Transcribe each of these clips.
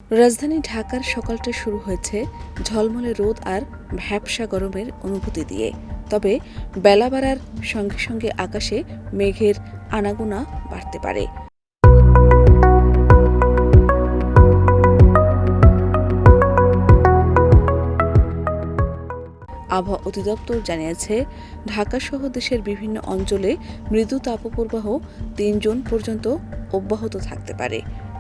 রাজধানী ঢাকার সকালটা শুরু হয়েছে ঝলমলে রোদ আর ভ্যাপসা গরমের অনুভূতি দিয়ে। তবে বেলা বাড়ার সঙ্গে সঙ্গে আকাশে মেঘের আনাগোনা বাড়তে পারে। আবহাওয়া অধিদপ্তর জানিয়েছে, ঢাকাসহ দেশের বিভিন্ন অঞ্চলে মৃদু তাপপ্রবাহ ৩ জুন পর্যন্ত অব্যাহত থাকতে পারে।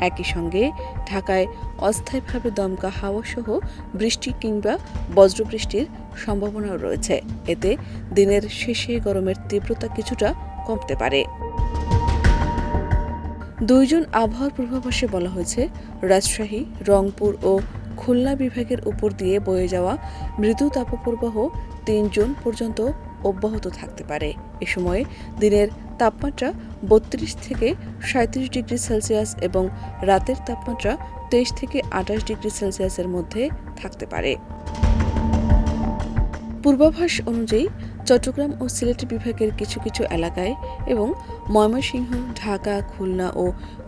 একই সঙ্গে ঢাকায় অস্থায়ীভাবে দমকা হাওয়াসহ বৃষ্টি কিংবা বজ্রবৃষ্টির সম্ভাবনাও রয়েছে। এতে দিনের শেষে গরমের তীব্রতা কিছুটা কমতে পারে। ২ জুন আবহাওয়ার পূর্বাভাসে বলা হয়েছে, রাজশাহী, রংপুর ও খুলনা বিভাগের উপর দিয়ে বয়ে যাওয়া মৃদু তাপপ্রবাহ ৩ জুন পর্যন্ত অব্যাহত থাকতে পারে। এ সময়ে দিনের তাপমাত্রা ৩২ থেকে ৩৭ ডিগ্রি সেলসিয়াস এবং রাতের তাপমাত্রা ২৩ থেকে ২৮ ডিগ্রি সেলসিয়াসের মধ্যে থাকতে পারে। পূর্বাভাস অনুযায়ী চট্টগ্রাম ও সিলেট বিভাগের কিছু কিছু এলাকায় এবং ময়মনসিংহ, ঢাকা, খুলনা ও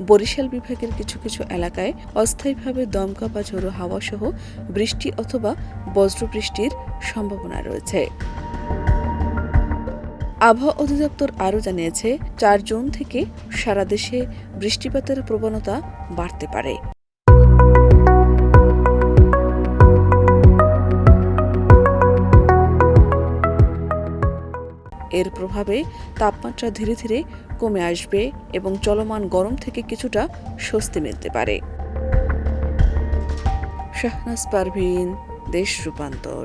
বরিশাল বিভাগের কিছু কিছু এলাকায় অস্থায়ীভাবে দমকা বা ঝোড়ো হাওয়াসহ বৃষ্টি অথবা বজ্রবৃষ্টির সম্ভাবনা রয়েছে। আবহাওয়া অধিদপ্তর আরও জানিয়েছে, ৪ জুন থেকে সারা দেশে বৃষ্টিপাতের প্রবণতা বাড়তে পারে। এর প্রভাবে তাপমাত্রা ধীরে ধীরে কমে আসবে এবং চলমান গরম থেকে কিছুটা স্বস্তি মিলতে পারে। শাহনাজ পারভীন, দেশ রূপান্তর।